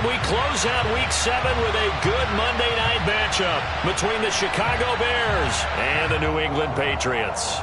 we close out Week 7 with a good Monday night matchup between the Chicago Bears and the New England Patriots.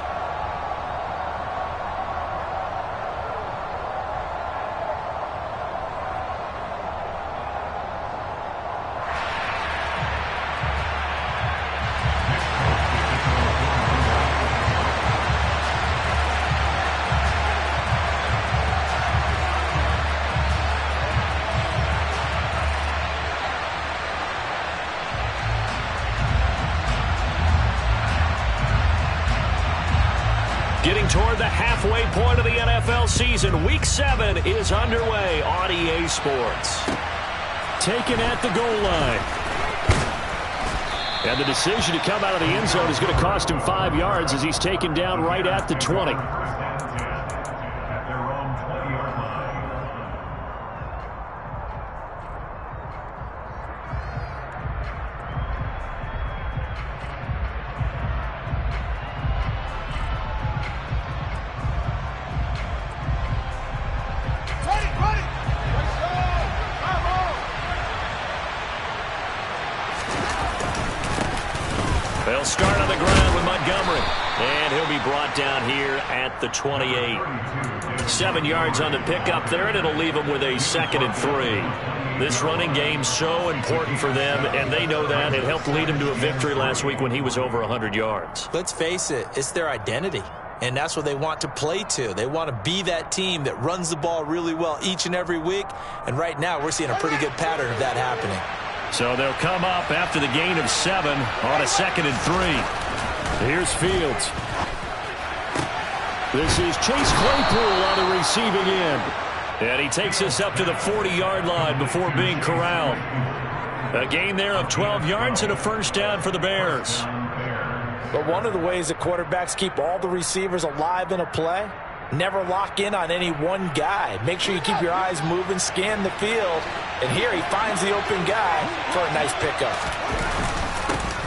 Getting toward the halfway point of the NFL season, Week 7 is underway on EA Sports. Taken at the goal line. And the decision to come out of the end zone is going to cost him 5 yards as he's taken down right at the 20. They'll start on the ground with Montgomery. And he'll be brought down here at the 28. 7 yards on the pickup there, and it'll leave them with a 2nd and 3. This running game's so important for them, and they know that. It helped lead them to a victory last week when he was over 100 yards. Let's face it, it's their identity. And that's what they want to play to. They want to be that team that runs the ball really well each and every week. And right now, we're seeing a pretty good pattern of that happening. So they'll come up after the gain of 7 on a 2nd and 3. Here's Fields. This is Chase Claypool on the receiving end. And he takes us up to the 40-yard line before being corralled. A gain there of 12 yards and a first down for the Bears. But one of the ways that quarterbacks keep all the receivers alive in a play, never lock in on any one guy. Make sure you keep your eyes moving, scan the field. And here he finds the open guy for a nice pickup.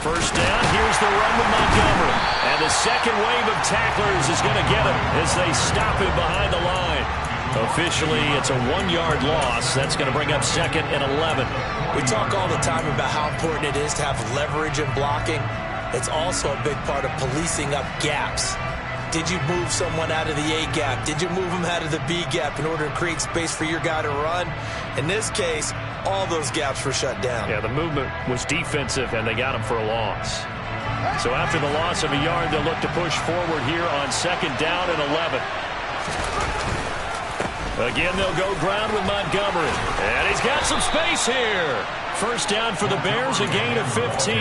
First down, here's the run with Montgomery. And the second wave of tacklers is going to get him as they stop him behind the line. Officially, it's a 1-yard loss. That's going to bring up 2nd and 11. We talk all the time about how important it is to have leverage in blocking. It's also a big part of policing up gaps. Did you move someone out of the A gap? Did you move them out of the B gap in order to create space for your guy to run? In this case, all those gaps were shut down. Yeah, the movement was defensive, and they got him for a loss. So after the loss of a yard, they'll look to push forward here on 2nd down and 11. Again, they'll go ground with Montgomery. And he's got some space here. First down for the Bears, a gain of 15.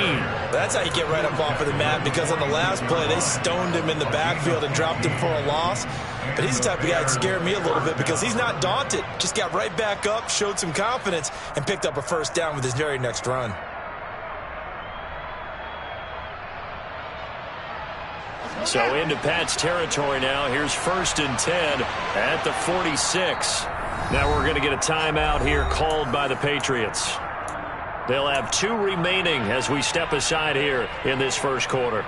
That's how you get right up off of the mat, because on the last play, they stoned him in the backfield and dropped him for a loss. But he's the type of guy that scared me a little bit because he's not daunted. Just got right back up, showed some confidence, and picked up a first down with his very next run. So into Pat's territory now. Here's 1st and 10 at the 46. Now we're going to get a timeout here called by the Patriots. They'll have 2 remaining as we step aside here in this first quarter.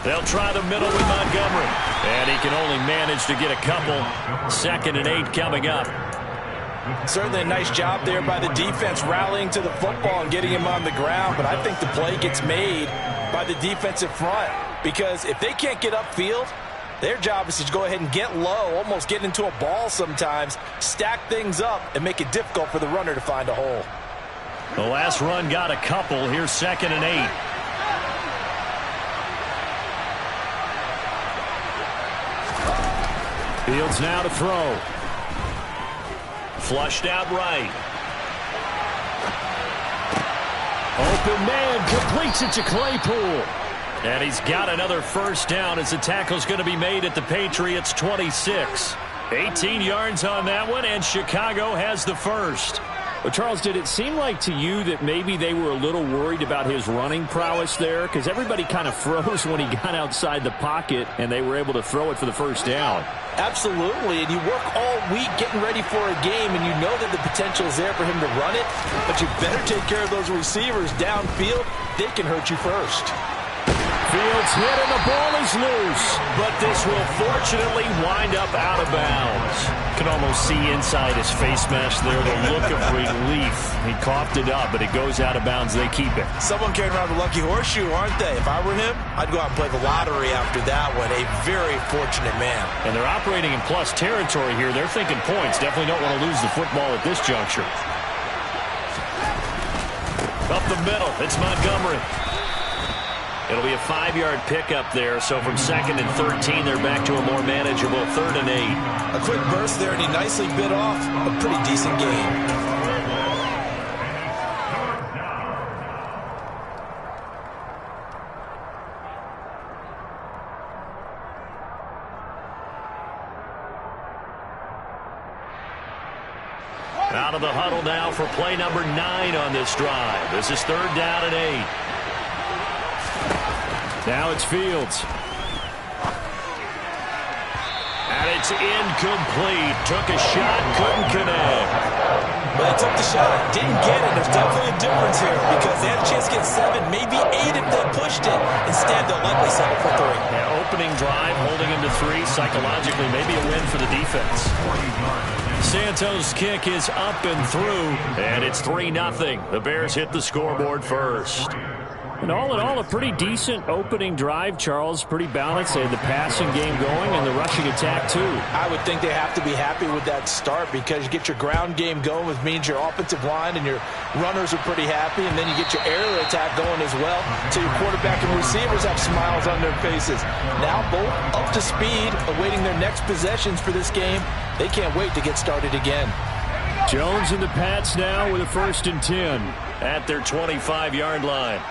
They'll try the middle with Montgomery. And he can only manage to get a couple. 2nd and 8 coming up. Certainly a nice job there by the defense rallying to the football and getting him on the ground. But I think the play gets made by the defensive front. Because if they can't get upfield, their job is to go ahead and get low, almost get into a ball sometimes, stack things up, and make it difficult for the runner to find a hole. The last run got a couple. Here's 2nd and 8. Fields now to throw. Flushed out right. Open man completes it to Claypool. And he's got another first down as the tackle's going to be made at the Patriots' 26. 18 yards on that one, and Chicago has the first. Well, Charles, did it seem like to you that maybe they were a little worried about his running prowess there? Because everybody kind of froze when he got outside the pocket, and they were able to throw it for the first down. Absolutely, and you work all week getting ready for a game, and you know that the potential is there for him to run it, but you better take care of those receivers downfield. They can hurt you first. Fields hit and the ball is loose, but this will fortunately wind up out of bounds. Can almost see inside his face mask there the look of relief. He coughed it up, but it goes out of bounds. They keep it. Someone carrying around the lucky horseshoe, aren't they? If I were him, I'd go out and play the lottery after that one. A very fortunate man. And they're operating in plus territory here. They're thinking points. Definitely don't want to lose the football at this juncture. Up the middle, it's Montgomery. It'll be a 5-yard pickup there, so from 2nd and 13, they're back to a more manageable 3rd and 8. A quick burst there, and he nicely bit off a pretty decent gain. Out of the huddle now for play number 9 on this drive. This is 3rd down and 8. Now it's Fields. And it's incomplete. Took a shot, couldn't connect. But they took the shot, didn't get it. There's definitely a difference here because they had a chance to get 7, maybe 8 if they pushed it. Instead, they'll likely settle for 3. Yeah, opening drive, holding him to 3. Psychologically, maybe a win for the defense. Santos' kick is up and through, and it's 3-0. The Bears hit the scoreboard first. And all in all, a pretty decent opening drive, Charles. Pretty balanced. They had the passing game going and the rushing attack, too. I would think they have to be happy with that start because you get your ground game going, which means your offensive line and your runners are pretty happy, and then you get your aerial attack going as well. So your quarterback and receivers have smiles on their faces. Now both up to speed, awaiting their next possessions for this game. They can't wait to get started again. Jones and the Pats now with a 1st and 10 at their 25-yard line.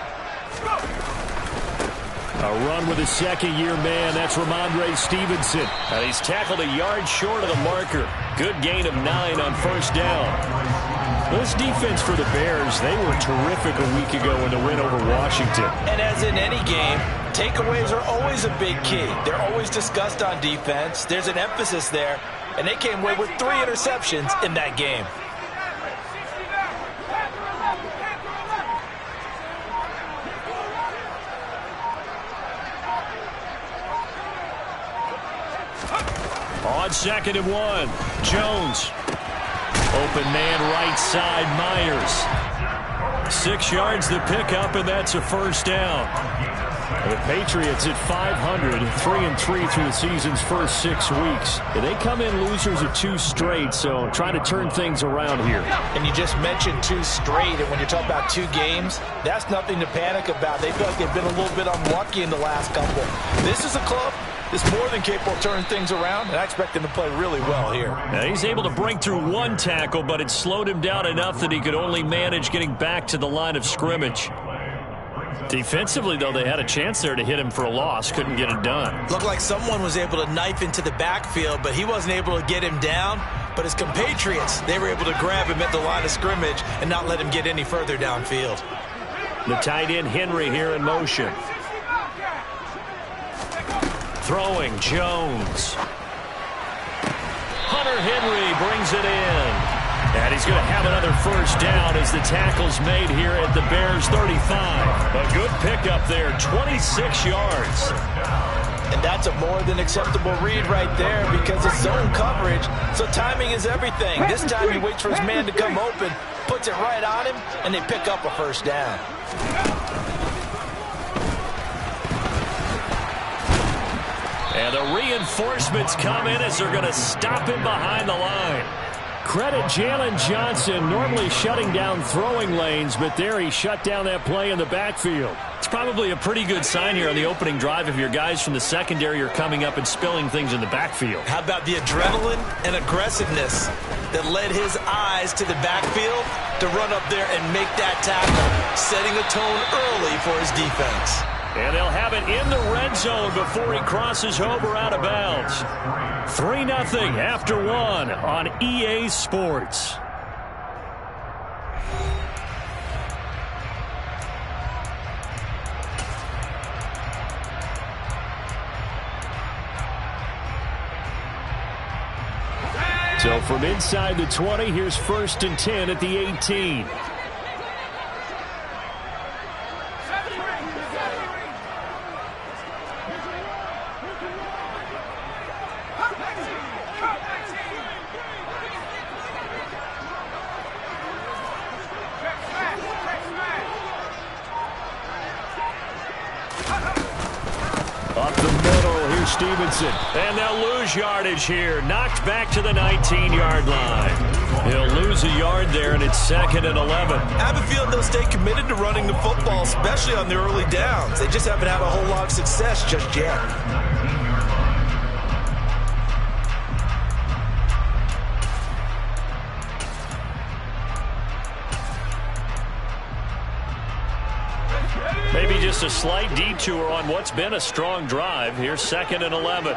A run with a second-year man. That's Ramondre Stevenson. And he's tackled a yard short of the marker. Good gain of 9 on 1st down. This defense for the Bears, they were terrific a week ago in the win over Washington. And as in any game, takeaways are always a big key. They're always discussed on defense. There's an emphasis there. And they came away with 3 interceptions in that game. On 2nd and 1, Jones. Open man right side, Myers. 6 yards the pickup, and that's a 1st down. The Patriots at 500, 3-3 through the season's first 6 weeks. They come in losers of 2 straight, so trying to turn things around here. And you just mentioned 2 straight, and when you're talking about 2 games, that's nothing to panic about. They feel like they've been a little bit unlucky in the last couple. This is a club that's more than capable of turning things around, and I expect them to play really well here. Now he's able to break through 1 tackle, but it slowed him down enough that he could only manage getting back to the line of scrimmage. Defensively, though, they had a chance there to hit him for a loss. Couldn't get it done. Looked like someone was able to knife into the backfield, but he wasn't able to get him down. But his compatriots, they were able to grab him at the line of scrimmage and not let him get any further downfield. The tight end, Henry, here in motion. Throwing, Jones. Hunter Henry brings it in. And he's going to have another 1st down as the tackle's made here at the Bears 35. A good pickup there, 26 yards. And that's a more than acceptable read right there because it's zone coverage, so timing is everything. This time he waits for his man to come open, puts it right on him, and they pick up a 1st down. And the reinforcements come in as they're going to stop him behind the line. Credit Jalen Johnson, normally shutting down throwing lanes, but there he shut down that play in the backfield. It's probably a pretty good sign here on the opening drive if your guys from the secondary are coming up and spilling things in the backfield. How about the adrenaline and aggressiveness that led his eyes to the backfield to run up there and make that tackle, setting a tone early for his defense. And they'll have it in the red zone before he crosses over out of bounds. 3-0 after 1 on EA Sports. So from inside the 20, here's 1st and 10 at the 18. Up the middle, here's Stevenson. And they'll lose yardage here. Knocked back to the 19-yard line. He'll lose a yard there, and it's 2nd and 11. I have a feeling they'll stay committed to running the football, especially on the early downs. They just haven't had a whole lot of success just yet. Maybe just a slight detour on what's been a strong drive. Here's 2nd and 11.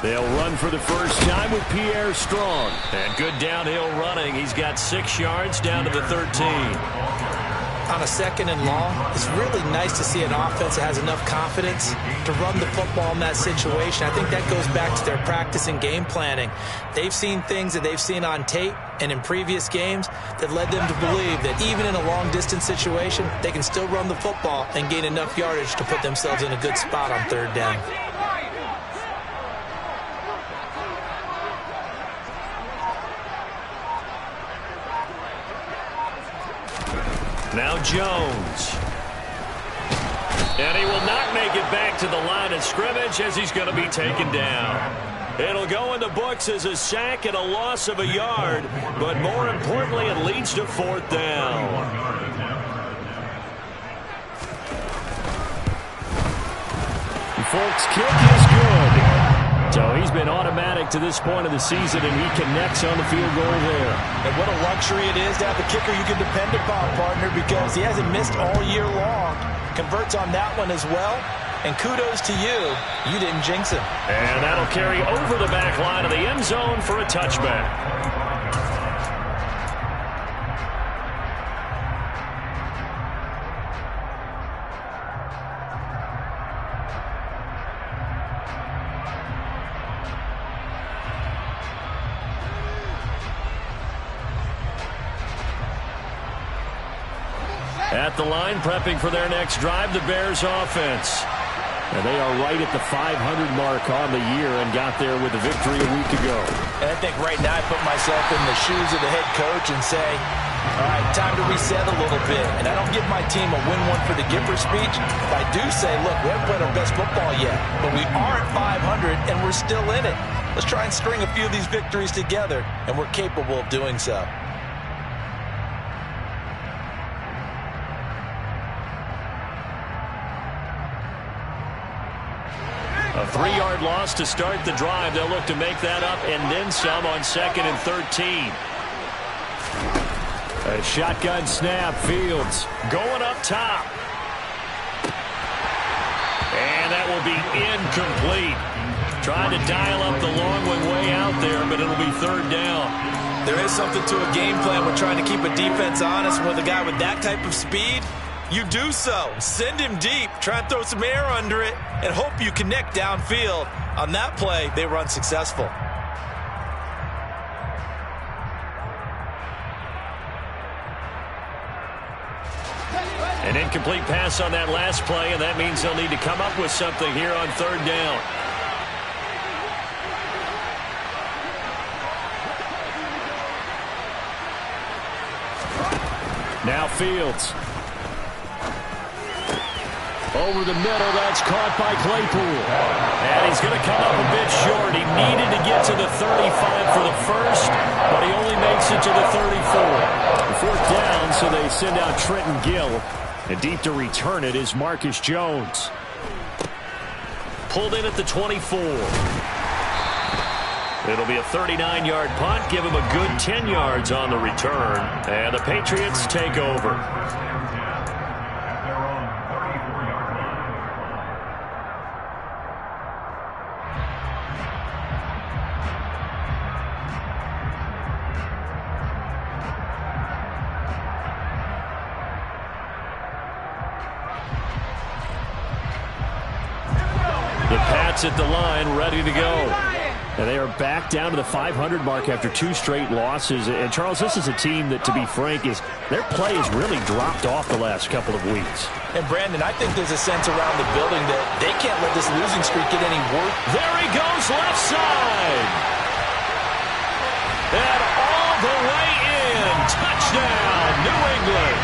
They'll run for the first time with Pierre Strong. And good downhill running. He's got 6 yards down to the 13. On a 2nd and long, it's really nice to see an offense that has enough confidence to run the football in that situation. I think that goes back to their practice and game planning. They've seen things that they've seen on tape and in previous games that led them to believe that even in a long-distance situation, they can still run the football and gain enough yardage to put themselves in a good spot on 3rd down. Now Jones. And he will not make it back to the line of scrimmage as he's going to be taken down. It'll go in the books as a sack and a loss of a yard, but more importantly, it leads to 4th down. Folks' kick is good. So he's been automatic to this point of the season, and he connects on the field goal there. And what a luxury it is to have a kicker you can depend upon, partner, because he hasn't missed all year long. Converts on that one as well. And kudos to you. You didn't jinx him. And that'll carry over the back line of the end zone for a touchback. At the line, prepping for their next drive, the Bears offense. And they are right at the 500 mark on the year and got there with a victory a week ago. And I think right now I put myself in the shoes of the head coach and say, all right, time to reset a little bit. And I don't give my team a win one for the Gipper speech. I do say, look, we haven't played our best football yet, but we are at 500 and we're still in it. Let's try and string a few of these victories together, and we're capable of doing so. A 3-yard loss to start the drive. They'll look to make that up and then some on 2nd and 13. A shotgun snap. Fields going up top. And that will be incomplete. Trying to dial up the long one way out there, but it'll be 3rd down. There is something to a game plan. We're trying to keep a defense honest. With a guy with that type of speed, you do so. Send him deep. Try and throw some air under it and hope you connect downfield. On that play, they were unsuccessful. An incomplete pass on that last play, and that means they'll need to come up with something here on 3rd down. Now Fields. Over the middle, that's caught by Claypool. And he's going to come up a bit short. He needed to get to the 35 for the first, but he only makes it to the 34. 4th down, so they send out Trenton Gill. And deep to return it is Marcus Jones. Pulled in at the 24. It'll be a 39-yard punt. Give him a good 10 yards on the return. And the Patriots take over. The Pats at the line, ready to go. And they are back down to the 500 mark after 2 straight losses. And, Charles, this is a team that, to be frank, their play has really dropped off the last couple of weeks. And, Brandon, I think there's a sense around the building that they can't let this losing streak get any worse. There he goes, left side. And all the way in. Touchdown, New England.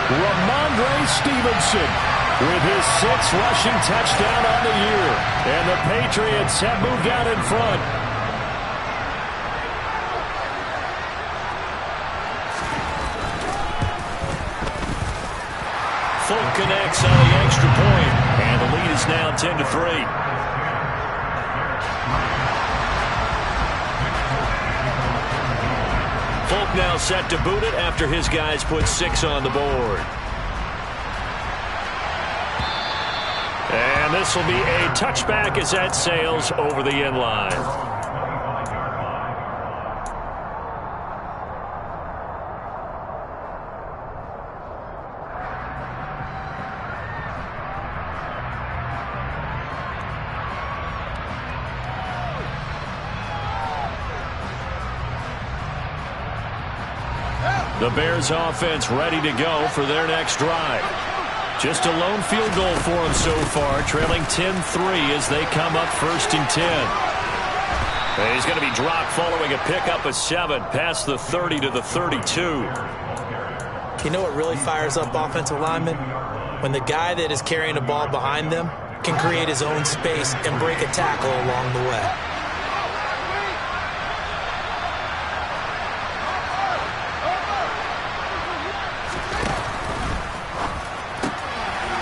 Ramondre Stevenson with his 6th rushing touchdown on the year. And the Patriots have moved out in front. Folk connects on the extra point, and the lead is now 10-3. Folk now set to boot it after his guys put 6 on the board. And this will be a touchback as that sails over the end line. The Bears offense ready to go for their next drive. Just a lone field goal for them so far, trailing 10-3 as they come up 1st and 10. And he's going to be dropped following a pickup of 7 past the 30 to the 32. You know what really fires up offensive linemen? When the guy that is carrying the ball behind them can create his own space and break a tackle along the way.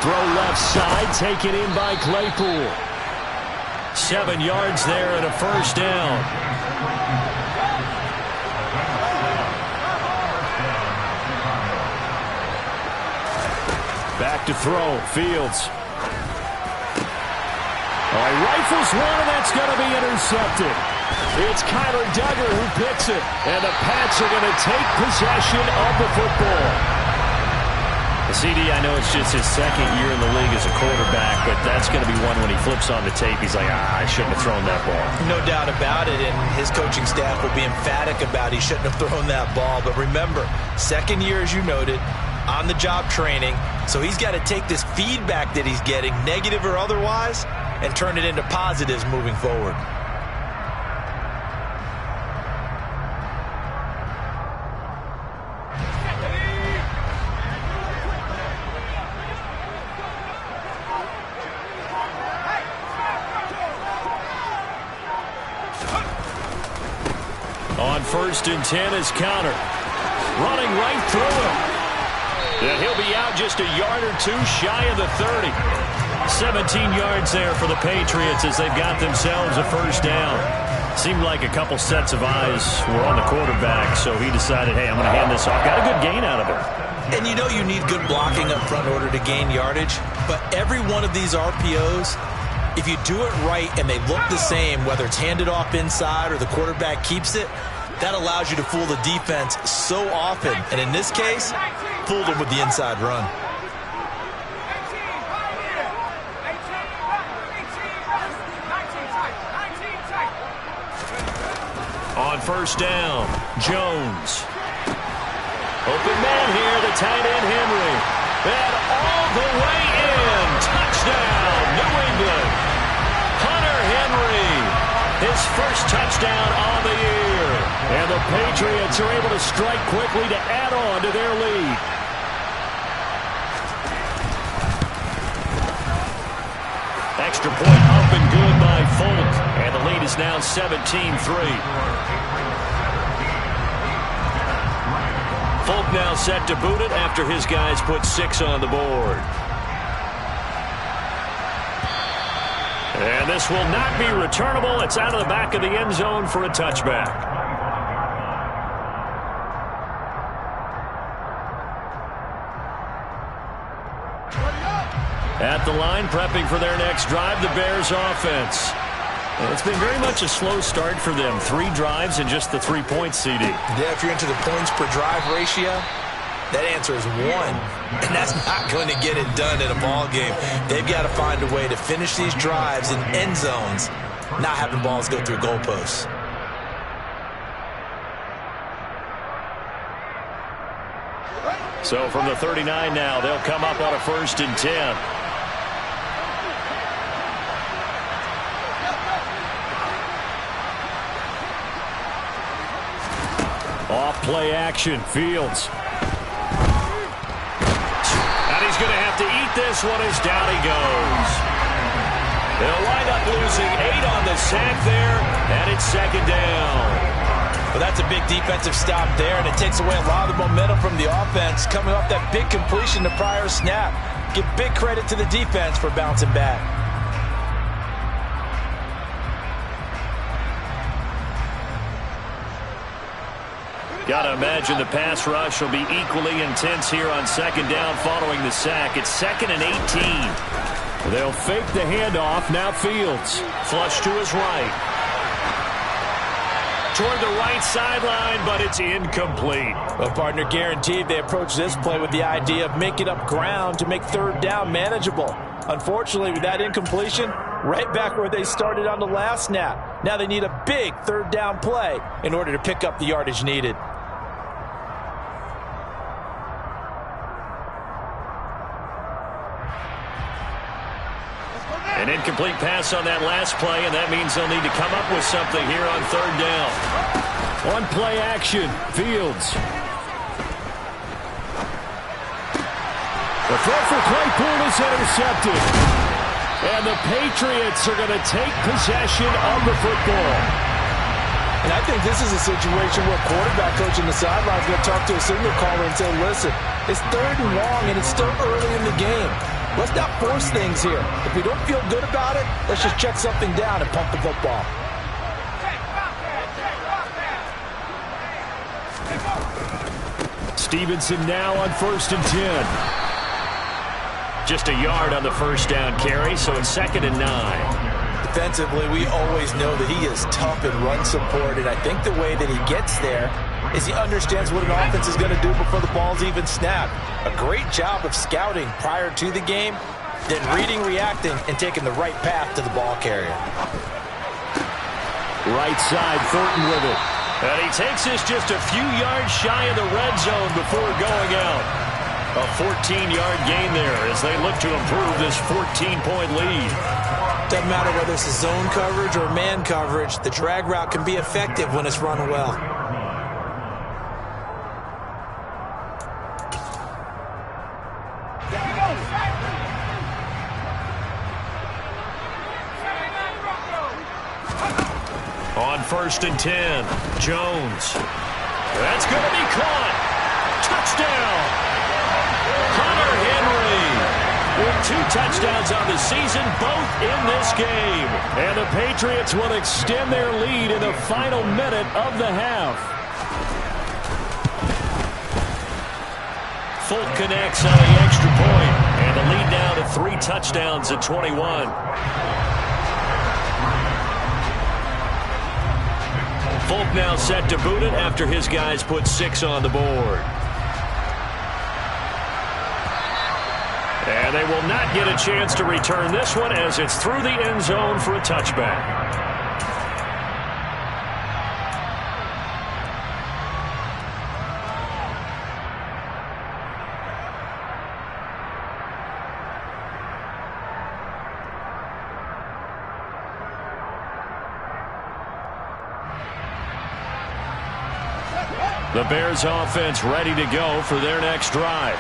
Throw left side, taken in by Claypool. 7 yards there and a 1st down. Back to throw, Fields. Rifles one, and that's going to be intercepted. It's Kyler Duggar who picks it, and the Pats are going to take possession of the football. CD, I know it's just his 2nd year in the league as a quarterback, but that's going to be one when he flips on the tape. He's like, I shouldn't have thrown that ball. No doubt about it, and his coaching staff will be emphatic about he shouldn't have thrown that ball. But remember, 2nd year, as you noted, on-the-job training, so he's got to take this feedback that he's getting, negative or otherwise, and turn it into positives moving forward. On 1st and 10 is Counter. Running right through him. And he'll be out just a yard or 2 shy of the 30. 17 yards there for the Patriots as they've got themselves a 1st down. Seemed like a couple sets of eyes were on the quarterback, so he decided, hey, I'm going to hand this off. Got a good gain out of it. And you know you need good blocking up front in order to gain yardage, but every one of these RPOs, if you do it right and they look the same, whether it's handed off inside or the quarterback keeps it, that allows you to fool the defense so often. And in this case, fooled them with the inside run. On 1st down, Jones. Open man here, the tight end Henry. And all the way in. Touchdown, New England. Hunter Henry, his 1st touchdown on the year. And the Patriots are able to strike quickly to add on to their lead. Extra point up and good by Folk. And the lead is now 17-3. Folk now set to boot it after his guys put 6 on the board. And this will not be returnable. It's out of the back of the end zone for a touchback. At the line, prepping for their next drive, the Bears offense. It's been very much a slow start for them. 3 drives and just the 3 points, CD. Yeah, if you're into the points per drive ratio, That answer is 1, and that's not going to get it done in a ball game. They've got to find a way to finish these drives in end zones, not having balls go through goalposts. So from the 39 now, they'll come up on a 1st and 10. Off play action, Fields. And he's going to have to eat this one as down he goes. They'll wind up losing 8 on the sack there, and it's 2nd down. Well, that's a big defensive stop there, and it takes away a lot of the momentum from the offense coming off that big completion the prior snap. Give big credit to the defense for bouncing back. Got to imagine the pass rush will be equally intense here on 2nd down following the sack. It's 2nd and 18. They'll fake the handoff. Now Fields. Flush to his right. Toward the right sideline, but it's incomplete. Well, partner, guaranteed they approach this play with the idea of making up ground to make 3rd down manageable. Unfortunately, with that incompletion, right back where they started on the last snap. Now they need a big 3rd down play in order to pick up the yardage needed. An incomplete pass on that last play, and that means they'll need to come up with something here on 3rd down. On play action, Fields. The throw for Claypool is intercepted. And the Patriots are going to take possession of the football. And I think this is a situation where quarterback coach in the sideline is going to talk to a signal caller and say, listen, it's 3rd and long, and it's still early in the game. Let's not force things here. If we don't feel good about it, let's just check something down and pump the football. Stevenson now on 1st and 10. Just a yard on the 1st down carry, so it's 2nd and 9. Defensively, we always know that he is tough in run support, and I think the way that he gets there is he understands what an offense is going to do before the ball's even snapped. A great job of scouting prior to the game, then reading, reacting, and taking the right path to the ball carrier. Right side, Thornton with it. And he takes this just a few yards shy of the red zone before going out. A 14-yard gain there as they look to improve this 14-point lead. Doesn't matter whether it's a zone coverage or man coverage, the drag route can be effective when it's run well. On 1st and 10, Jones. That's going to be caught. Touchdown. Hunter Henry with 2 touchdowns on the season, both in this game. And the Patriots will extend their lead in the final minute of the half. Folk connects on the extra point, and the lead now to 3 touchdowns at 21. Folk now set to boot it after his guys put 6 on the board. And they will not get a chance to return this one as it's through the end zone for a touchback. The Bears offense ready to go for their next drive.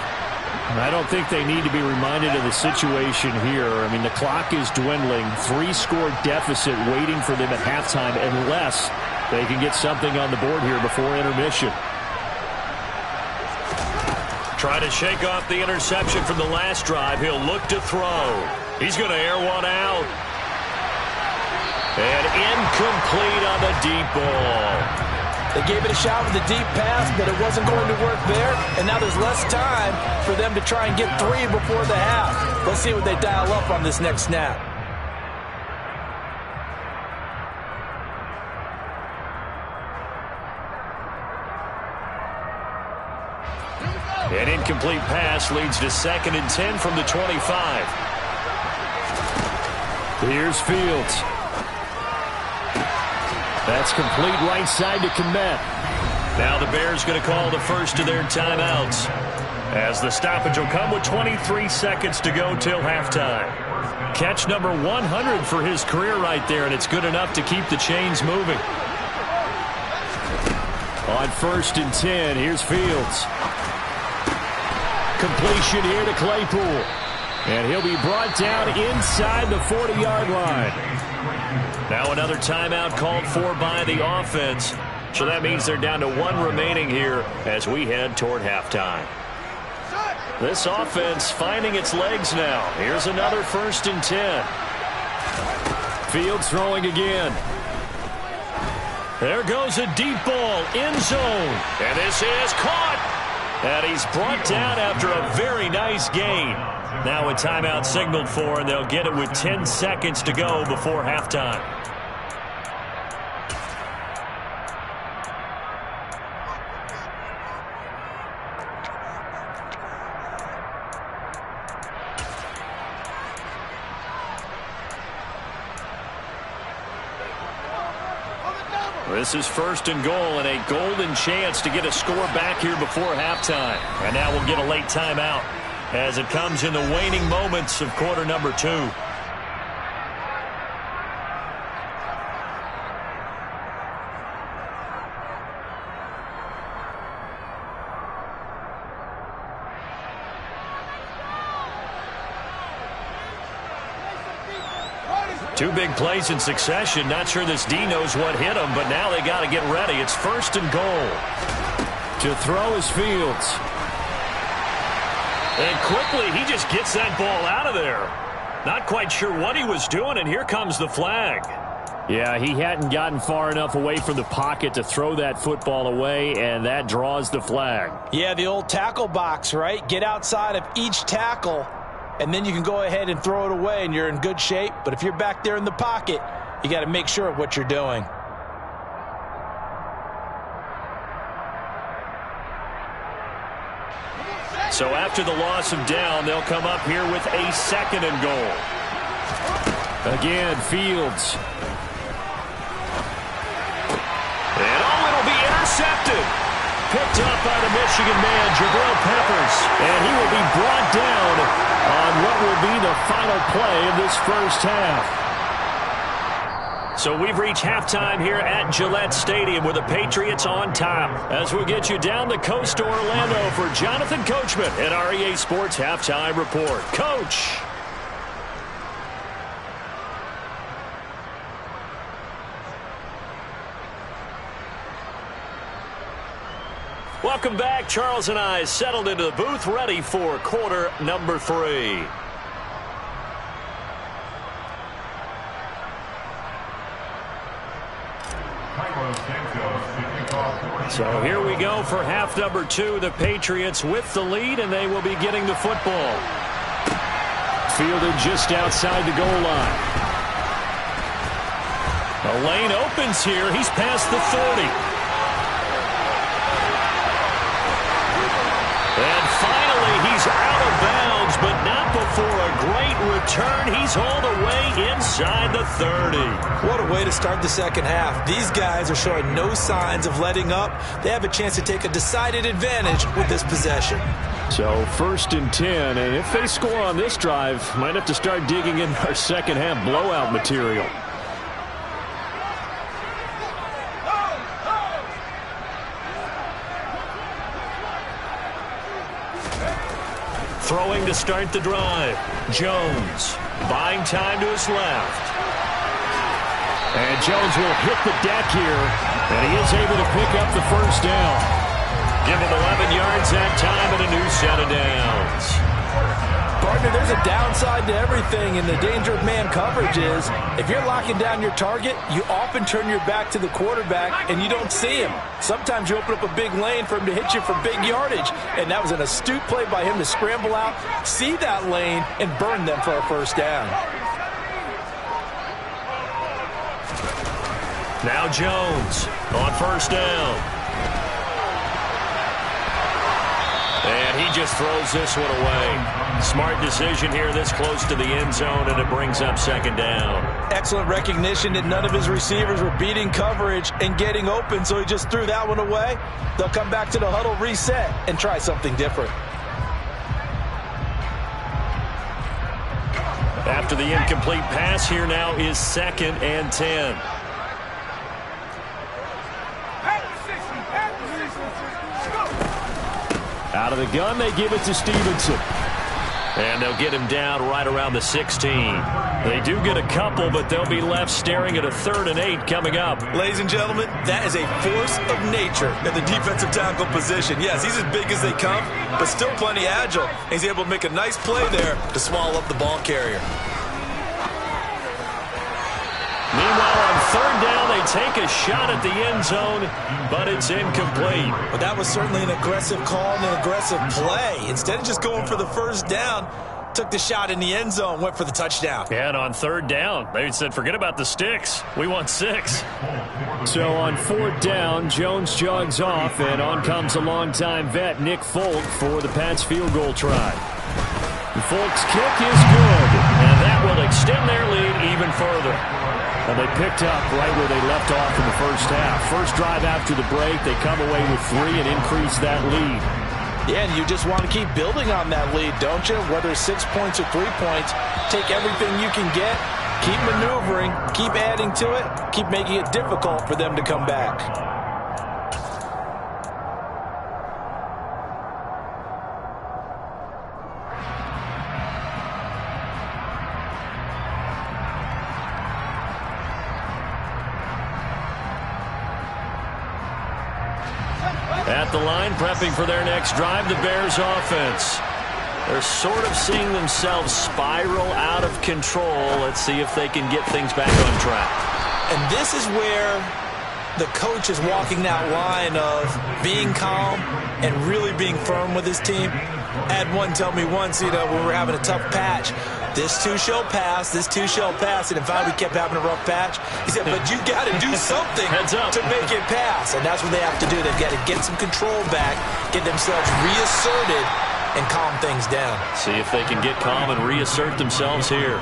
I don't think they need to be reminded of the situation here. I mean, the clock is dwindling. 3-score deficit waiting for them at halftime unless they can get something on the board here before intermission. Try to shake off the interception from the last drive. He'll look to throw. He's going to air one out. And incomplete on the deep ball. They gave it a shot with the deep pass, but it wasn't going to work there. And now there's less time for them to try and get 3 before the half. Let's see what they dial up on this next snap. And incomplete pass leads to 2nd and 10 from the 25. Here's Fields. That's complete right side to Kmet. Now the Bears going to call the first of their timeouts, as the stoppage will come with 23 seconds to go till halftime. Catch number 100 for his career right there, and it's good enough to keep the chains moving. On 1st and 10, here's Fields. Completion here to Claypool. And he'll be brought down inside the 40-yard line. Now another timeout called for by the offense. So that means they're down to 1 remaining here as we head toward halftime. This offense finding its legs now. Here's another 1st and 10. Fields throwing again. There goes a deep ball, end zone. And this is caught. And he's brought down after a very nice gain. Now a timeout signaled for, and they'll get it with 10 seconds to go before halftime. This is 1st and goal, and a golden chance to get a score back here before halftime. And now we'll get a late timeout as it comes in the waning moments of quarter number 2. Two big plays in succession. Not sure this D knows what hit him, but now they got to get ready. It's 1st and goal. To throw is Fields. And quickly, he just gets that ball out of there. Not quite sure what he was doing, and here comes the flag. Yeah, he hadn't gotten far enough away from the pocket to throw that football away, and that draws the flag. Yeah, the old tackle box, right? Get outside of each tackle, and then you can go ahead and throw it away, and you're in good shape. But if you're back there in the pocket, you got to make sure of what you're doing. So after the loss of down, they'll come up here with a 2nd and goal. Again, Fields. And it'll be intercepted. Picked up by the Michigan man, Jabril Peppers. And he will be brought down on what will be the final play of this first half. So we've reached halftime here at Gillette Stadium with the Patriots on top. As we get you down the coast to Orlando for Jonathan Coachman at REA Sports Halftime Report. Coach. Welcome back. Charles and I settled into the booth, ready for quarter number 3. So here we go for half number 2. The Patriots with the lead, and they will be getting the football. Fielded just outside the goal line. The lane opens here. He's past the 30. And finally, he's out of bounds, but not before a great return. He's all the way inside the 30. What a way to start the second half. These guys are showing no signs of letting up. They have a chance to take a decided advantage with this possession. So 1st and 10, and if they score on this drive, might have to start digging in our second half blowout material. Throwing to start the drive. Jones buying time to his left. And Jones will hit the deck here, and he is able to pick up the first down. Give him 11 yards that time and a new set of downs. Partner, there's a downside to everything, and the danger of man coverage is if you're locking down your target, you often turn your back to the quarterback and you don't see him. Sometimes you open up a big lane for him to hit you for big yardage, and that was an astute play by him to scramble out, see that lane, and burn them for a first down. Now Jones on first down. And he just throws this one away. Smart decision here this close to the end zone, and it brings up second down. Excellent recognition that none of his receivers were beating coverage and getting open, so he just threw that one away. They'll come back to the huddle, reset, and try something different. After the incomplete pass, here now is 2nd and 10. Out of the gun, they give it to Stevenson. And they'll get him down right around the 16. They do get a couple, but they'll be left staring at a 3rd and 8 coming up. Ladies and gentlemen, that is a force of nature in the defensive tackle position. Yes, he's as big as they come, but still plenty agile. He's able to make a nice play there to swallow up the ball carrier. Meanwhile, on 3rd down, they take a shot at the end zone, but it's incomplete. But that was certainly an aggressive call and an aggressive play. Instead of just going for the first down, took the shot in the end zone, went for the touchdown. Yeah, and on 3rd down, they said, forget about the sticks. We want 6. So on 4th down, Jones jogs off, and on comes a longtime vet, Nick Folk, for the Pats field goal try. Folk's kick is good, and that will extend their lead even further. And they picked up right where they left off in the first half. First drive after the break, they come away with 3 and increase that lead. Yeah, and you just want to keep building on that lead, don't you? Whether it's 6 points or 3 points, take everything you can get, keep maneuvering, keep adding to it, keep making it difficult for them to come back. At the line, prepping for their next drive, the Bears offense. They're sort of seeing themselves spiral out of control. Let's see if they can get things back on track. And this is where the coach is walking that line of being calm and really being firm with his team. I had one tell me once, when we were having a tough patch, this too shall pass, this too shall pass. And in fact, we kept having a rough patch. He said, but you got to do something to make it pass. And that's what they have to do. They've got to get some control back, get themselves reasserted, and calm things down. See if they can get calm and reassert themselves here.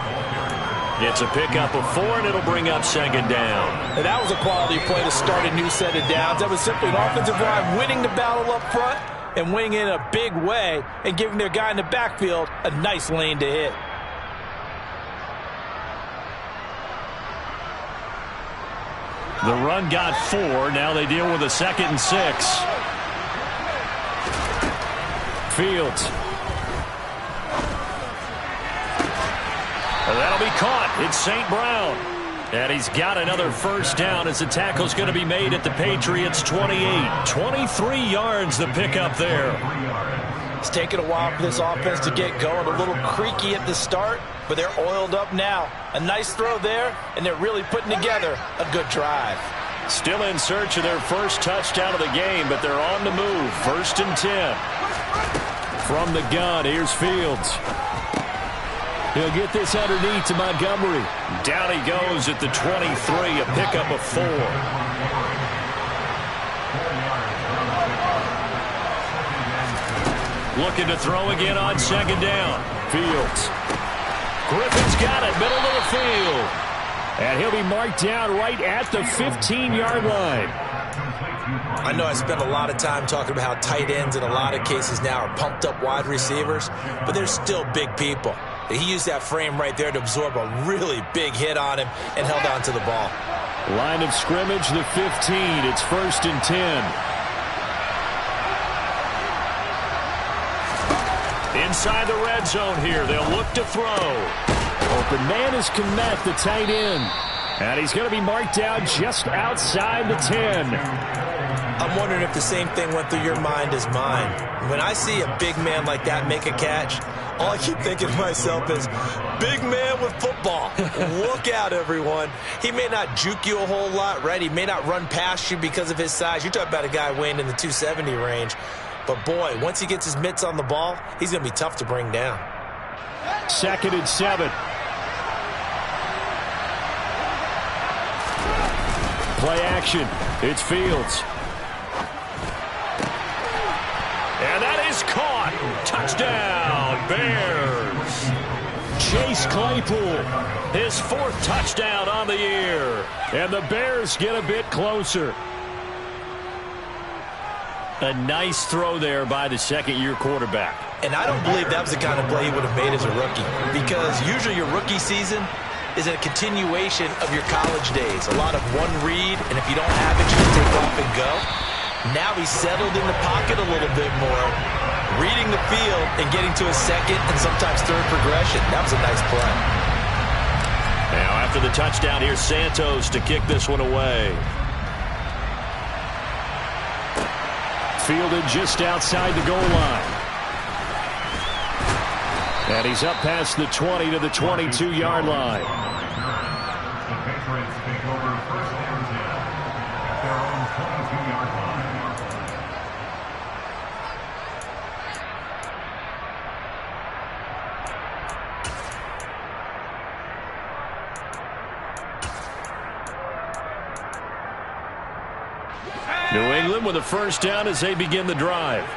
It's a pickup of 4, and it'll bring up 2nd down. And that was a quality play to start a new set of downs. That was simply an offensive drive winning the battle up front and winning in a big way and giving their guy in the backfield a nice lane to hit. The run got 4. Now they deal with a 2nd and 6. Fields. And that'll be caught. It's St. Brown. And he's got another first down as the tackle's going to be made at the Patriots' 28. 23 yards the pickup there. It's taken a while for this offense to get going. A little creaky at the start, but they're oiled up now. A nice throw there, and they're really putting together a good drive. Still in search of their first touchdown of the game, but they're on the move. 1st and 10. From the gun, here's Fields. He'll get this underneath to Montgomery. Down he goes at the 23, a pickup of 4. Looking to throw again on 2nd down. Fields. Griffin's got it, middle of the field. And he'll be marked down right at the 15-yard line. I know I spent a lot of time talking about how tight ends in a lot of cases now are pumped up wide receivers, but they're still big people. He used that frame right there to absorb a really big hit on him and held on to the ball. Line of scrimmage, the 15. It's 1st and 10. Inside the red zone here. They'll look to throw. Open man is Kmet, the tight end. And he's going to be marked down just outside the 10. I'm wondering if the same thing went through your mind as mine. When I see a big man like that make a catch, all I keep thinking to myself is, big man with football. Look out, everyone. He may not juke you a whole lot, right? He may not run past you because of his size. You're talking about a guy weighing in the 270 range. But, boy, once he gets his mitts on the ball, he's going to be tough to bring down. 2nd and 7. Play action. It's Fields. And that is caught. Touchdown, Bears. Chase Claypool, His 4th touchdown on the year. and the Bears get a bit closer. A nice throw there by the second-year quarterback. And I don't believe that was the kind of play he would have made as a rookie, because usually your rookie season is a continuation of your college days. A lot of one read, and if you don't have it, you can take off and go. Now he's settled in the pocket a little bit more, reading the field and getting to his second and sometimes third progression. That was a nice play. Now after the touchdown, here's Santos to kick this one away. Fielded just outside the goal line. And he's up past the 20 to the 22-yard line. The Patriots take over 1st and 10 at their own 22-yard line. New England with a first down as they begin the drive.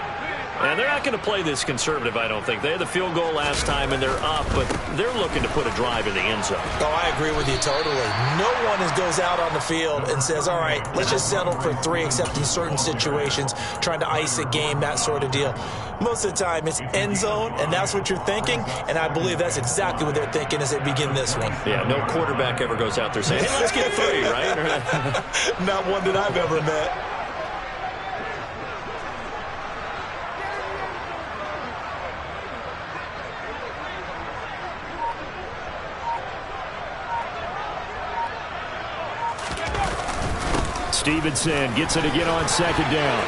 And they're not going to play this conservative, I don't think. They had the field goal last time, and they're up, but they're looking to put a drive in the end zone. Oh, I agree with you totally. No one goes out on the field and says, all right, let's just settle for 3, except in certain situations, trying to ice a game, that sort of deal. Most of the time, it's end zone, and that's what you're thinking, and I believe that's exactly what they're thinking as they begin this one. Yeah, no quarterback ever goes out there saying, hey, let's get 3, right? Not one that I've ever met. Stevenson gets it again on second down.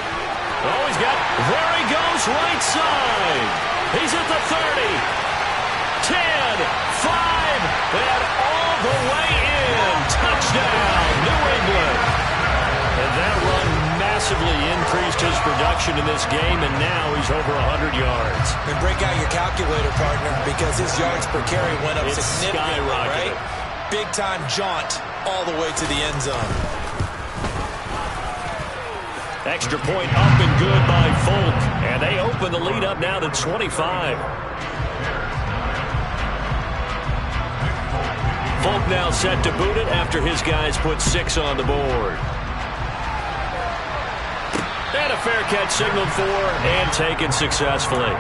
Oh, there he goes, right side. He's at the 30, 10, 5, and all the way in. Touchdown, New England. And that run massively increased his production in this game, and now he's over 100 yards. And break out your calculator, partner, because his yards per carry went up significantly, right? Big-time jaunt all the way to the end zone. Extra point up and good by Folk. And they open the lead up now to 25. Folk now set to boot it after his guys put 6 on the board. And a fair catch signaled for and taken successfully.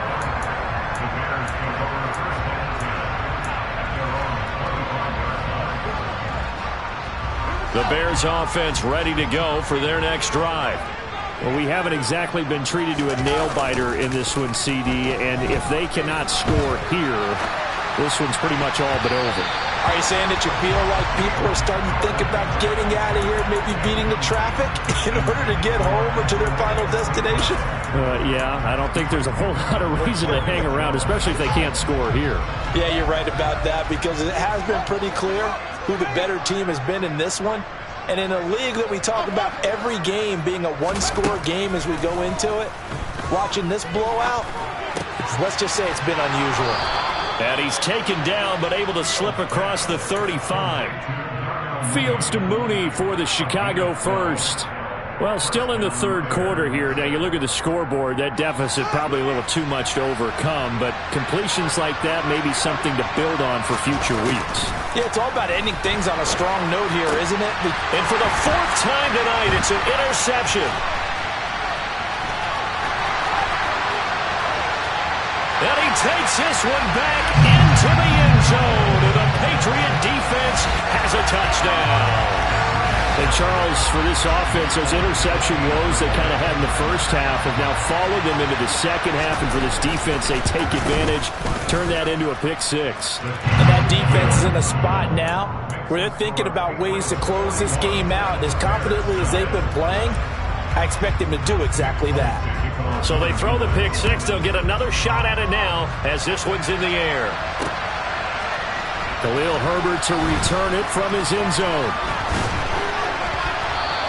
The Bears offense ready to go for their next drive. Well, we haven't exactly been treated to a nail-biter in this one, CD, and if they cannot score here, this one's pretty much all but over. Are you saying that you feel like people are starting to think about getting out of here, maybe beating the traffic in order to get home or to their final destination? Yeah, I don't think there's a whole lot of reason to hang around, especially if they can't score here. Yeah, you're right about that, because it has been pretty clear who the better team has been in this one. And in a league that we talk about every game being a one-score game as we go into it, watching this blowout, let's just say it's been unusual. And he's taken down but able to slip across the 35. Fields to Mooney for the Chicago first. Well, still in the third quarter here. Now, you look at the scoreboard, that deficit probably a little too much to overcome, but completions like that may be something to build on for future weeks. Yeah, it's all about ending things on a strong note here, isn't it? And for the 4th time tonight, it's an interception. And he takes this one back into the end zone, and the Patriot defense has a touchdown. And Charles, for this offense, those interception woes they kind of had in the first half have now followed them into the second half, and for this defense, they take advantage, turn that into a pick 6. And that defense is in a spot now where they're thinking about ways to close this game out. As confidently as they've been playing, I expect them to do exactly that. So they throw the pick 6. They'll get another shot at it now as this one's in the air. Khalil Herbert to return it from his end zone.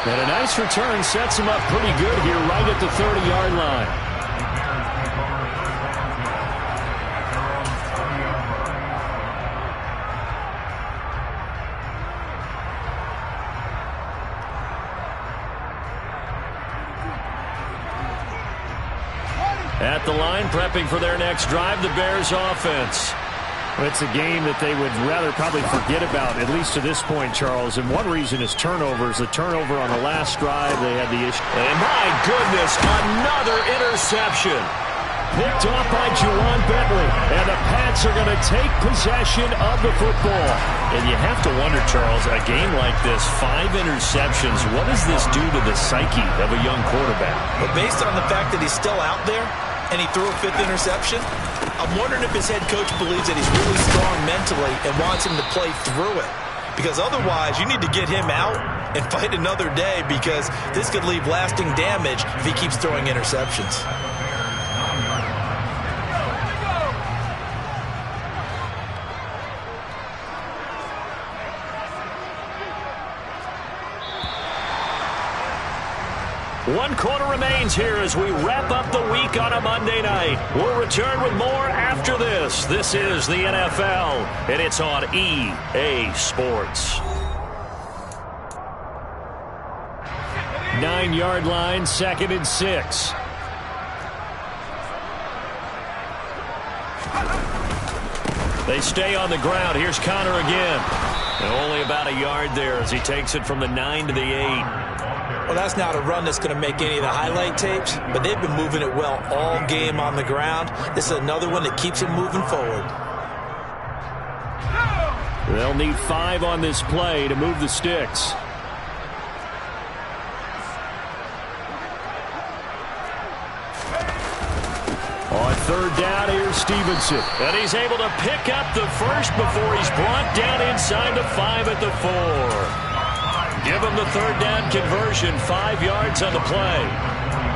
And a nice return sets him up pretty good here right at the 30-yard line. At the line, prepping for their next drive, the Bears offense. Well, it's a game that they would rather probably forget about, at least to this point, Charles. And one reason is turnovers. The turnover on the last drive, they had the issue. And my goodness, another interception. Picked off by Juwan Bentley. And the Pats are going to take possession of the football. And you have to wonder, Charles, a game like this, 5 interceptions, what does this do to the psyche of a young quarterback? But based on the fact that he's still out there and he threw a 5th interception, I'm wondering if his head coach believes that he's really strong mentally and wants him to play through it. Because otherwise, you need to get him out and fight another day, because this could leave lasting damage if he keeps throwing interceptions. One quarter remains here as we wrap up the week on a Monday night. We'll return with more after this. This is the NFL, and it's on EA Sports. 9-yard line, 2nd and 6. They stay on the ground. Here's Connor again. And only about a yard there as he takes it from the 9 to the 8. Well, that's not a run that's going to make any of the highlight tapes, but they've been moving it well all game on the ground. This is another one that keeps it moving forward. They'll need 5 on this play to move the sticks. On 3rd down, here's Stevenson. And he's able to pick up the first before he's brought down inside the 5 at the 4. Give him the 3rd down conversion, 5 yards on the play.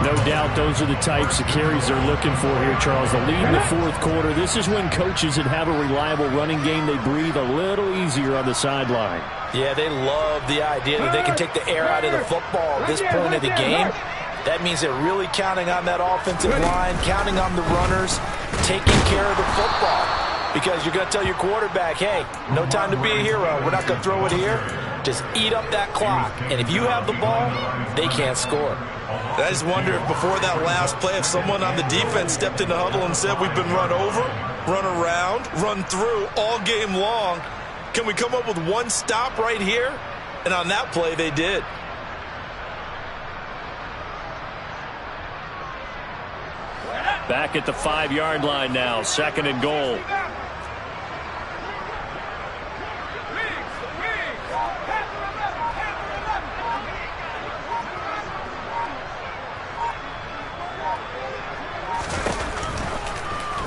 No doubt those are the types of carries they're looking for here, Charles. The lead in the 4th quarter. This is when coaches that have a reliable running game, they breathe a little easier on the sideline. Yeah, they love the idea that they can take the air out of the football at this point of the game. That means they're really counting on that offensive line, counting on the runners, taking care of the football. Because you're going to tell your quarterback, hey, no time to be a hero. We're not going to throw it here. Just eat up that clock. And if you have the ball, they can't score. I just wonder if before that last play, if someone on the defense stepped in the huddle and said, we've been run over, run around, run through all game long. Can we come up with one stop right here? And on that play, they did. Back at the 5-yard line now, 2nd and goal.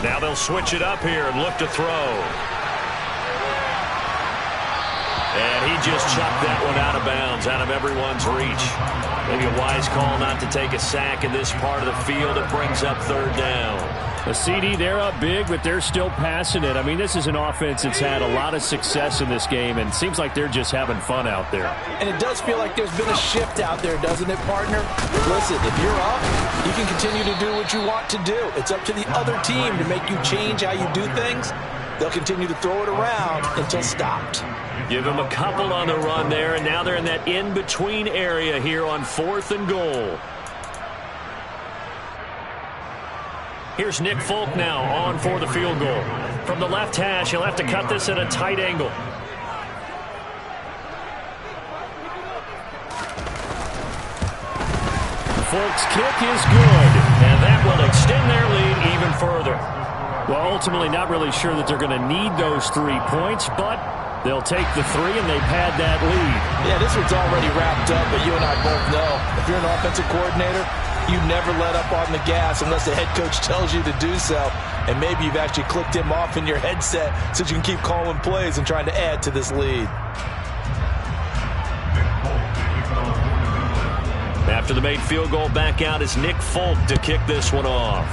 Now they'll switch it up here and look to throw. And he just chucked that one out of bounds, out of everyone's reach. Maybe a wise call not to take a sack in this part of the field. It brings up 3rd down. The CD, they're up big, but they're still passing it. I mean, this is an offense that's had a lot of success in this game, and it seems like they're just having fun out there. And it does feel like there's been a shift out there, doesn't it, partner? Listen, if you're up, you can continue to do what you want to do. It's up to the other team to make you change how you do things. They'll continue to throw it around until stopped. Give him a couple on the run there, and now they're in that in-between area here on 4th and goal. Here's Nick Folk now on for the field goal. From the left hash, he'll have to cut this at a tight angle. Folk's kick is good. And that will extend their lead even further. Well, ultimately not really sure that they're going to need those 3 points, but they'll take the 3, and they've had that lead. Yeah, this one's already wrapped up, but you and I both know if you're an offensive coordinator, you never let up on the gas unless the head coach tells you to do so. And maybe you've actually clicked him off in your headset so you can keep calling plays and trying to add to this lead. After the made field goal, back out is Nick Folk to kick this one off.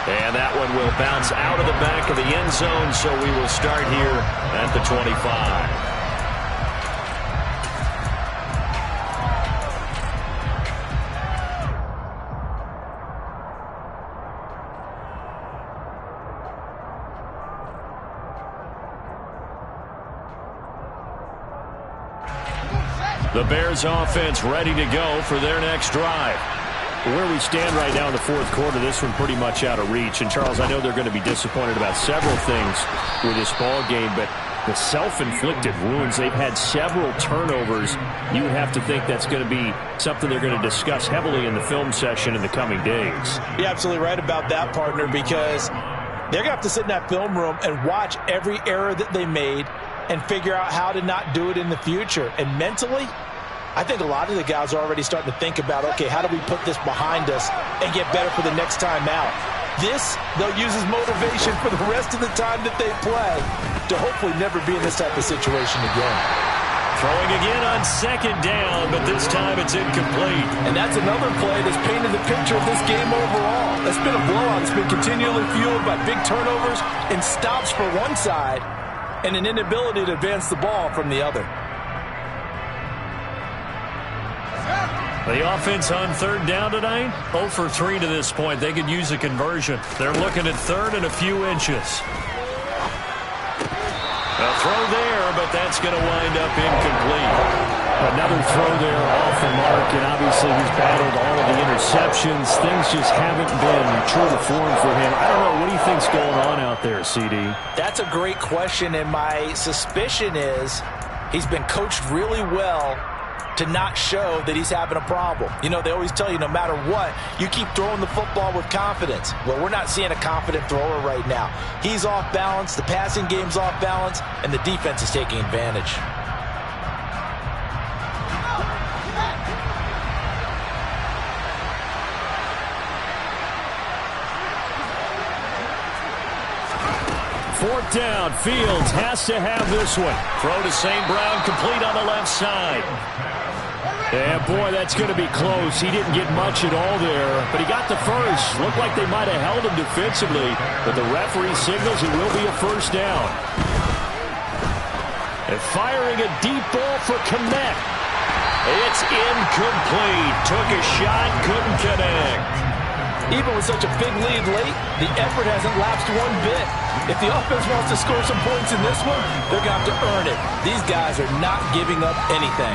And that one will bounce out of the back of the end zone, so we will start here at the 25. The Bears offense ready to go for their next drive. Where we stand right now in the fourth quarter, this one pretty much out of reach. And, Charles, I know they're going to be disappointed about several things with this ball game, but the self-inflicted wounds, they've had several turnovers. You have to think that's going to be something they're going to discuss heavily in the film session in the coming days. You're absolutely right about that, partner, because they're going to have to sit in that film room and watch every error that they made and figure out how to not do it in the future. And mentally, I think a lot of the guys are already starting to think about, okay, how do we put this behind us and get better for the next time out? This, they'll use as motivation for the rest of the time that they play to hopefully never be in this type of situation again. Throwing again on second down, but this time it's incomplete. And that's another play that's painted the picture of this game overall. It's been a blowout. It's been continually fueled by big turnovers and stops for one side and an inability to advance the ball from the other. The offense on third down tonight, 0 for 3 to this point. They could use a conversion. They're looking at third and a few inches. A throw there, but that's going to wind up incomplete. Another throw there off the mark, and obviously he's battled all of the interceptions. Things just haven't been true to form for him. I don't know. What do you think's going on out there, CD? That's a great question, and my suspicion is he's been coached really well to not show that he's having a problem. You know, they always tell you no matter what, you keep throwing the football with confidence. Well, we're not seeing a confident thrower right now. He's off balance, the passing game's off balance, and the defense is taking advantage. Fourth down, Fields has to have this one. Throw to St. Brown, complete on the left side. Yeah, boy, that's going to be close. He didn't get much at all there, but he got the first. Looked like they might have held him defensively, but the referee signals it will be a first down. And firing a deep ball for Kmet. It's incomplete. Took a shot, couldn't connect. Even with such a big lead late, the effort hasn't lapsed one bit. If the offense wants to score some points in this one, they're going to have to earn it. These guys are not giving up anything.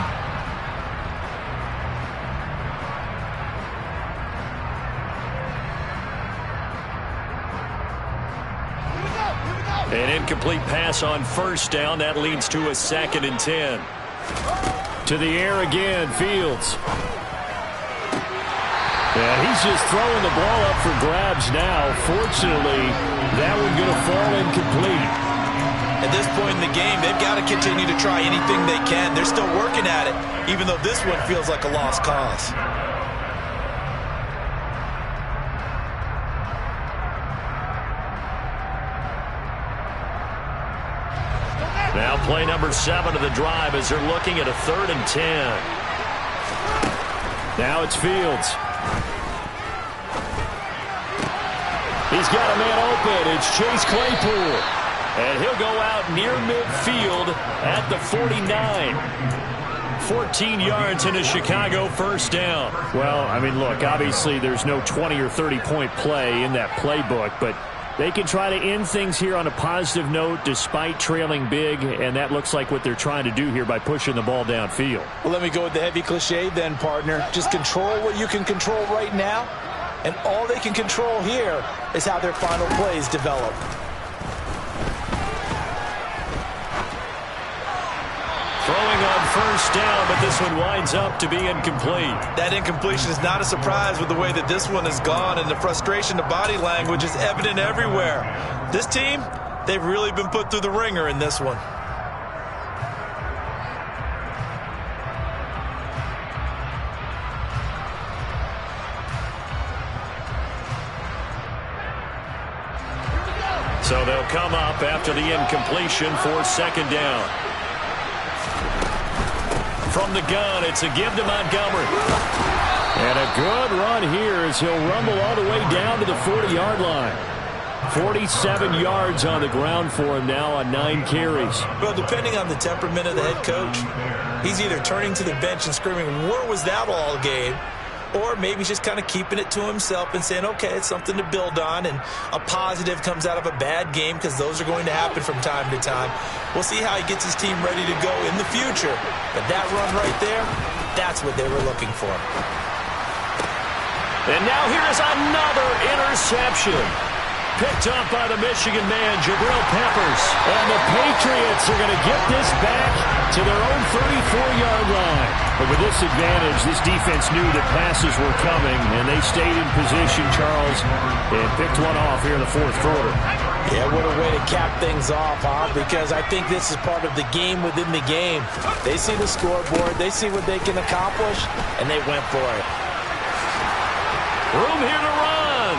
An incomplete pass on first down. That leads to a 2nd and 10. To the air again, Fields. Yeah, he's just throwing the ball up for grabs now. Fortunately, that one going to fall incomplete. At this point in the game, they've got to continue to try anything they can. They're still working at it, even though this one feels like a lost cause. Now play number 7 of the drive as they're looking at a 3rd and 10. Now it's Fields. He's got a man open. It's Chase Claypool. And he'll go out near midfield at the 49. 14 yards in a Chicago first down. Well, I mean, look, obviously there's no 20 or 30-point play in that playbook, but they can try to end things here on a positive note despite trailing big, and that looks like what they're trying to do here by pushing the ball downfield. Well, let me go with the heavy cliche then, partner. Just control what you can control right now, and all they can control here is how their final plays develop. Throwing on first down, but this one winds up to be incomplete. That incompletion is not a surprise with the way that this one has gone, and the frustration, the body language is evident everywhere. This team, they've really been put through the ringer in this one. So they'll come up after the incompletion for 2nd down. From the gun, it's a give to Montgomery. And a good run here as he'll rumble all the way down to the 40-yard line. 47 yards on the ground for him now on 9 carries. Well, depending on the temperament of the head coach, he's either turning to the bench and screaming, "Where was that all game?" Or maybe he's just kind of keeping it to himself and saying, okay, it's something to build on, and a positive comes out of a bad game because those are going to happen from time to time. We'll see how he gets his team ready to go in the future. But that run right there, that's what they were looking for. And now here is another interception. Picked up by the Michigan man, Jabril Peppers. And the Patriots are going to get this back to their own 34-yard line. But with this advantage, this defense knew that passes were coming, and they stayed in position, Charles, and picked one off here in the fourth quarter. Yeah, what a way to cap things off, huh? Because I think this is part of the game within the game. They see the scoreboard, they see what they can accomplish, and they went for it. Room here to run.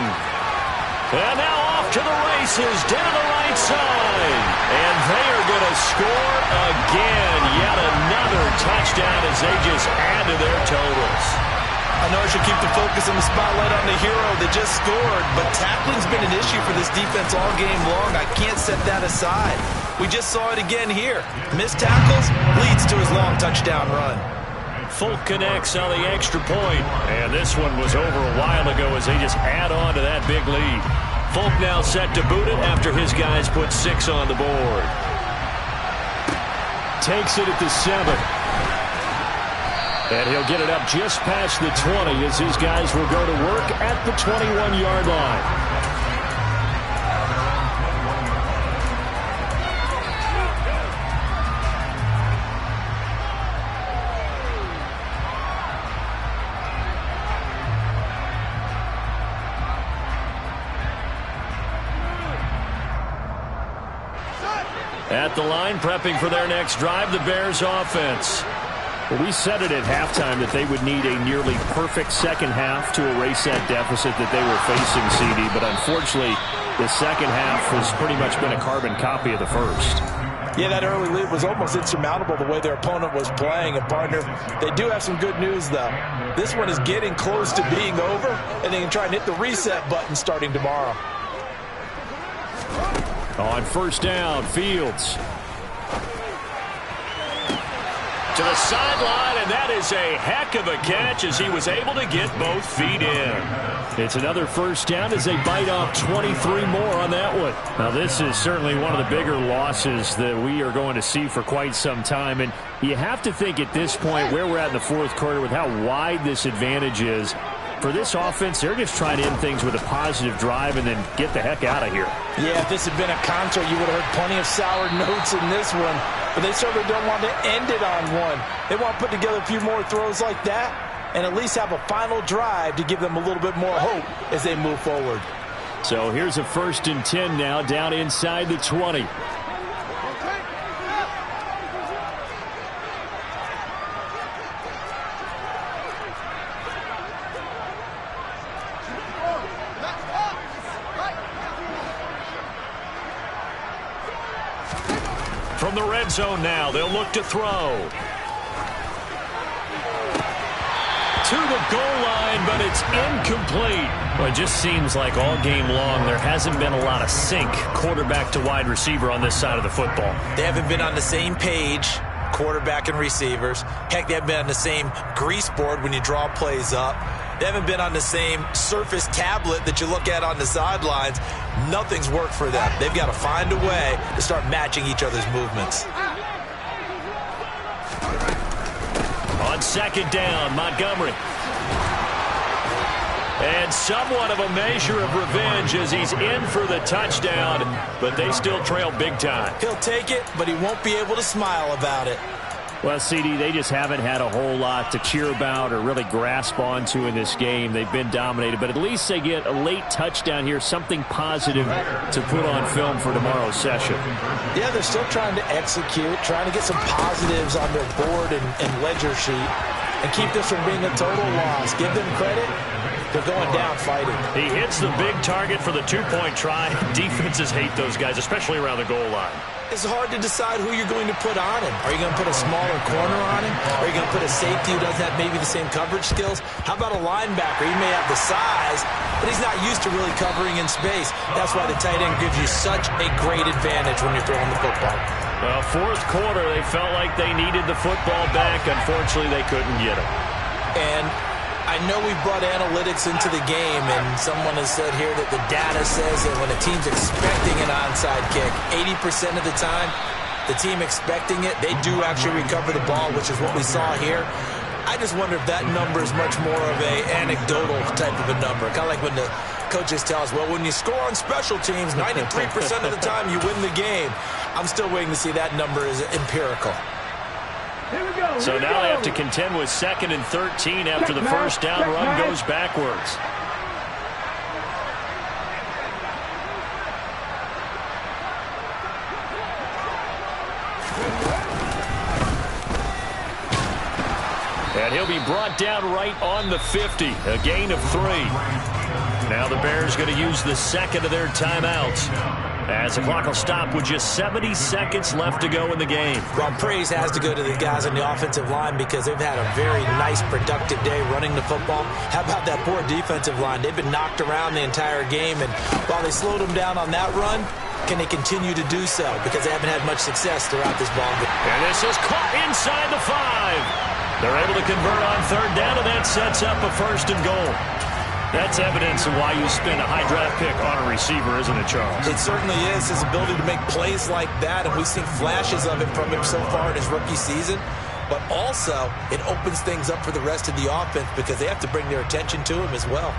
And now off to the races down the right side. And they are going to score again. Yet another touchdown as they just add to their totals. I know I should keep the focus and the spotlight on the hero that just scored, but tackling's been an issue for this defense all game long. I can't set that aside. We just saw it again here. Missed tackles leads to his long touchdown run. Folk connects on the extra point. And this one was over a while ago as they just add on to that big lead. Folk now set to boot it after his guys put 6 on the board. Takes it at the 7. And he'll get it up just past the 20 as his guys will go to work at the 21-yard line. At the line, prepping for their next drive, the Bears offense. Well, we said it at halftime that they would need a nearly perfect second half to erase that deficit that they were facing, CD. But unfortunately, the second half has pretty much been a carbon copy of the first. Yeah, that early lead was almost insurmountable the way their opponent was playing. And, partner, they do have some good news, though. This one is getting close to being over, and they can try and hit the reset button starting tomorrow. On first down, Fields. To the sideline, and that is a heck of a catch as he was able to get both feet in. It's another first down as they bite off 23 more on that one. Now, this is certainly one of the bigger losses that we are going to see for quite some time. And you have to think at this point where we're at in the fourth quarter with how wide this advantage is. For this offense, they're just trying to end things with a positive drive and then get the heck out of here. Yeah, if this had been a concert, you would have heard plenty of sour notes in this one. But they certainly don't want to end it on one. They want to put together a few more throws like that and at least have a final drive to give them a little bit more hope as they move forward. So here's a 1st and 10 now down inside the 20. From the red zone now, they'll look to throw. To the goal line, but it's incomplete. Well, it just seems like all game long there hasn't been a lot of sync quarterback to wide receiver on this side of the football. They haven't been on the same page, quarterback and receivers. Heck, they haven't been on the same grease board when you draw plays up. They haven't been on the same Surface tablet that you look at on the sidelines. Nothing's worked for them. They've got to find a way to start matching each other's movements. On second down, Montgomery. And somewhat of a measure of revenge as he's in for the touchdown, but they still trail big time. He'll take it, but he won't be able to smile about it. Well, CD, they just haven't had a whole lot to cheer about or really grasp onto in this game. They've been dominated, but at least they get a late touchdown here, something positive to put on film for tomorrow's session. Yeah, they're still trying to execute, trying to get some positives on their board and ledger sheet and keep this from being a total loss. Give them credit. They're going down fighting. He hits the big target for the two-point try. Defenses hate those guys, especially around the goal line. It's hard to decide who you're going to put on him. Are you going to put a smaller corner on him? Are you going to put a safety who doesn't have maybe the same coverage skills? How about a linebacker? He may have the size, but he's not used to really covering in space. That's why the tight end gives you such a great advantage when you're throwing the football. Well, fourth quarter, they felt like they needed the football back. Unfortunately, they couldn't get it. And I know we've brought analytics into the game, and someone has said here that the data says that when a team's expecting an onside kick, 80% of the time, the team expecting it, they do actually recover the ball, which is what we saw here. I just wonder if that number is much more of a anecdotal type of a number. Kind of like when the coaches tell us, well, when you score on special teams, 93% of the time you win the game. I'm still waiting to see that number is empirical. So now they have to contend with 2nd and 13 after the first down run goes backwards. And he'll be brought down right on the 50, a gain of 3. Now the Bears going to use the second of their timeouts, as the clock will stop with just 70 seconds left to go in the game. Well, praise has to go to the guys on the offensive line because they've had a very nice, productive day running the football. How about that poor defensive line? They've been knocked around the entire game, and while they slowed them down on that run, can they continue to do so? Because they haven't had much success throughout this ball game. And this is caught inside the 5. They're able to convert on 3rd down, and that sets up a 1st and goal. That's evidence of why you spend a high draft pick on a receiver, isn't it, Charles? It certainly is. His ability to make plays like that, and we've seen flashes of it from him so far in his rookie season. But also, it opens things up for the rest of the offense because they have to bring their attention to him as well.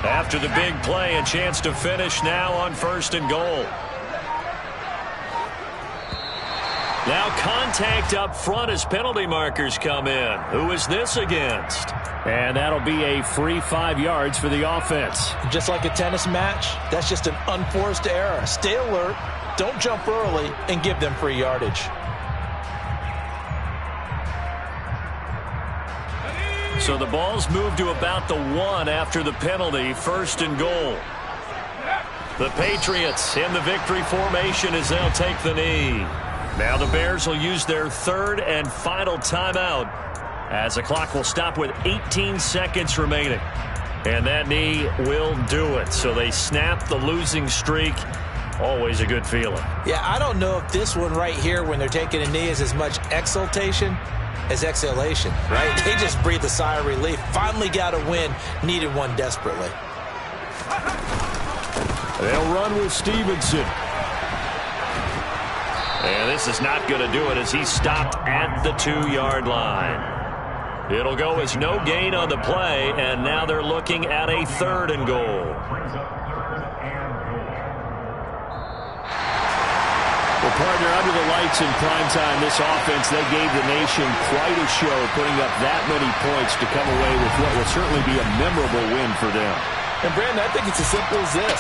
After the big play, a chance to finish now on 1st and goal. Now contact up front as penalty markers come in. Who is this against? And that'll be a free 5 yards for the offense. Just like a tennis match, that's just an unforced error. Stay alert, don't jump early, and give them free yardage. So the ball's moved to about the 1 after the penalty, 1st and goal. The Patriots in the victory formation as they'll take the knee. Now the Bears will use their 3rd and final timeout as the clock will stop with 18 seconds remaining. And that knee will do it. So they snap the losing streak. Always a good feeling. Yeah, I don't know if this one right here when they're taking a knee is as much exultation as exhalation, right? They just breathed a sigh of relief. Finally got a win. Needed one desperately. They'll run with Stevenson. And this is not going to do it as he's stopped at the 2-yard line. It'll go as no gain on the play, and now they're looking at a 3rd and goal. Well, partner, under the lights in primetime, this offense, they gave the nation quite a show, putting up that many points to come away with what will certainly be a memorable win for them. And, Brandon, I think it's as simple as this.